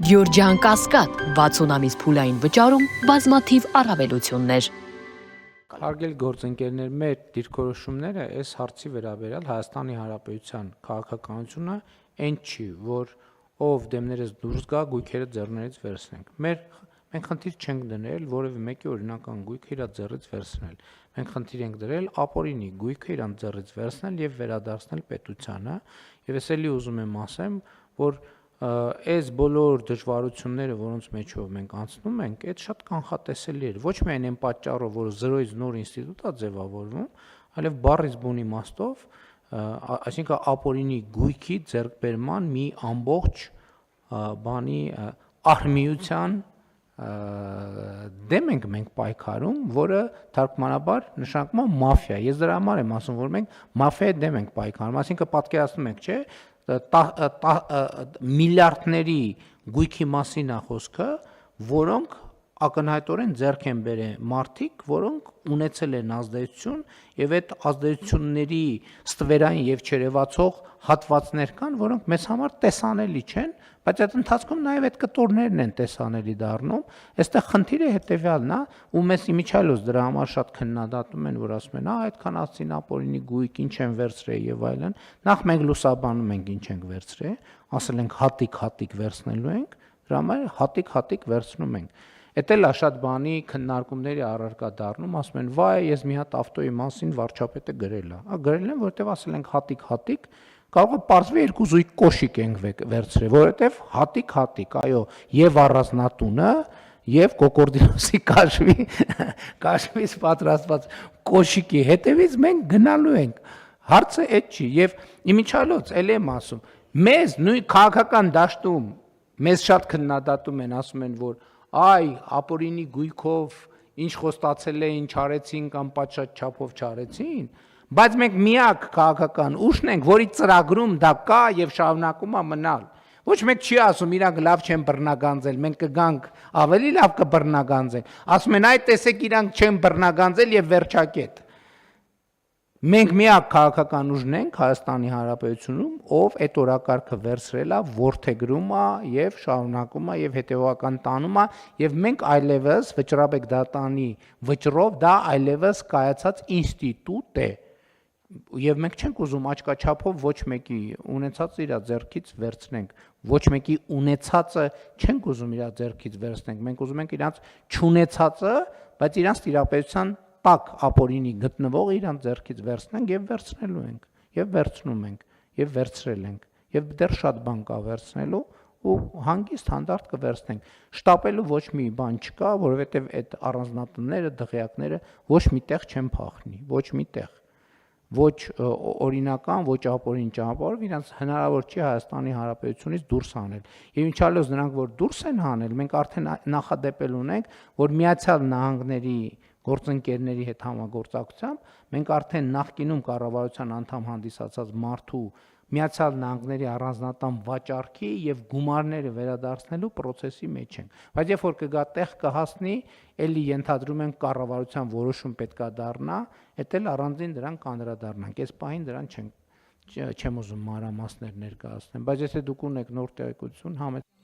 Գյորջյան Կասկադ 60 ամիս փուլային վճարում բազմաթիվ առավելություններ։ Հարգելի գործընկերներ, մեր դիրքորոշումները այս հարցի վերաբերյալ Հայաստանի Հանրապետության քաղաքականությունը այն չի, որ ով դեմներս դուրս գա, գույքերը ձեռներից վերցնենք։ Մենք խնդիր չենք դնել որևէ մեկի օրինական գույքը իր ձեռից վերցնել։ Մենք խնդիր ենք դրել ապօրինի գույքը իր ձեռից վերցնել եւ վերադարձնել պետությանը, եւ ես էլի ուզում եմ ասեմ, որ այս բոլոր դժվարությունները, որոնց մեջով մենք անցնում ենք, այդ շատ կանխատեսելի էր։ Ոչ միայն այն պատճառով, որ 0-ից նոր ինստիտուտ է ձևավորվում, այլև բառից բուն իմաստով, այսինքն ապօրինի գույքի ձեռքբերման մի ամբողջ բանի արհմիության դեմ ենք մենք պայքարում, որը թարգմանաբար նշանակում է մաֆիա։ Ես դրա համար եմ ասում, որ մենք մաֆիայի դեմ ենք պայքարում, այսինքն պատկերացնում եք, չէ՞, միլիարդների գույքի մասին է խոսքը, որոնք ակնհայտորեն ձեռք են բերել մարդիկ, որոնք ունեցել են ազդեցություն եւ այդ ազդեցությունների ստվերային եւ չերևացող հատվածներ կան, որոնք մեզ համար տեսանելի չեն, բայց այդ ընթացքում նաեւ այդ կտորներն են տեսանելի դառնում։ Այստեղ խնդիրը հետեւյալն է, ու մեզ իմիջիալոց դրա համար շատ քննադատում են, որ ասում են, այդքան ասցին ապօրինի գույք, ինչ են վերցրել եւ այլն։ Նախ մենք լուսաբանում ենք ինչ ենք վերցրել, ասել ենք հատիկ վերցնելու ենք, դրա համար հատիկ վերցնում ենք։ Էդ էլ է շատ բանի քննարկումների առարկա դառնում, ասում են, վայ, ես մի հատ ավտոյի մասին վարչապետը գրել է։ Գրել են, որովհետև ասել ենք հատիկ, կարող է պարզվի 2 զույգ կոշիկ ենք վերցրել, որովհետև հատիկ, այո, եւ առանձնատունը, եւ կոկորդինոսի կաշվից պատրաստված կոշիկի հետևից մենք գնալու ենք։ Հարցը այդ չի, եւ իմիջիալոց էլ եմ ասում, մեզ նույն քաղաքական դաշտում մեզ շատ քննադատում են, ասում են, որ այ ապօրինի գույքով ինչ խոստացել է, ինչ արեցին կամ պատշաճ չափով չարեցին, բայց մենք միակ քաղաքական ուժն ենք, որի ծրագրում դա կա եւ շարունակում է մնալ։ Ոչ մեկ չի ասում իրանք լավ չեն բռնագանձել, մենք կգանք ավելի լավ կբռնագանձենք։ Ասում են, այ տեսեք իրանք չեն բռնագանձել եւ վերջակետ։ Մենք միակ քաղաքական ուժն ենք Հայաստանի Հանրապետությունում, ով այդ օրակարգը վերցրել է, որդեգրում է եւ շարունակում է եւ հետեւական տանում է եւ մենք այլևս վճռաբեկ դատանի վճռով դա այլևս կայացած ինստիտուտ է եւ մենք չենք ուզում աչքաչափով ոչ մեկի ունեցածը իր ձեռքից վերցնենք, ոչ մեկի ունեցածը չենք ուզում իր ձեռքից վերցնենք, մենք ուզում ենք իրանց չունեցածը, բայց իրանց տիրապետության տակ ապօրինի գտնվող իրանց ձեռքից վերցնենք եւ վերցնելու ենք եւ վերցնում ենք եւ վերցրել ենք եւ դեռ շատ բան կա վերցնելու ու հանգիստ հանդարտ կվերցնենք։ Շտապելու ոչ մի բան չկա, որովհետեւ այդ առանձնատները, դղյակները ոչ միտեղ չեն փախնի, ոչ միտեղ։ Ոչ օրինական, ոչ ապօրին ճանապարհով իրանց հնարավոր չի Հայաստանի Հանրապետությունից դուրս հանել։ Եվ ինչալոց նրանք որ դուրս են հանել, մենք արդեն նախադեպել ունենք, որ Միացյալ Նահանգների գործընկերների հետ համագործակցությամբ մենք արդեն նախկինում կառավարության անդամ հանդիսացած մարդու Միացյալ Նահանգների առանձնատան վաճառքի եւ գումարները վերադարձնելու process-ի մեջ ենք։ Բայց երբ որ կգա տեղ կհասնի, էլի ենթադրում ենք կառավարության որոշում պետքա դառնա, էդ էլ առանձին դրան կանդրադառնանք։ Այս պահին դրան չեմ ուզում մանրամասներ ներկայացնել, բայց եթե դուք ունեք նոր տեղեկություն, համեցեք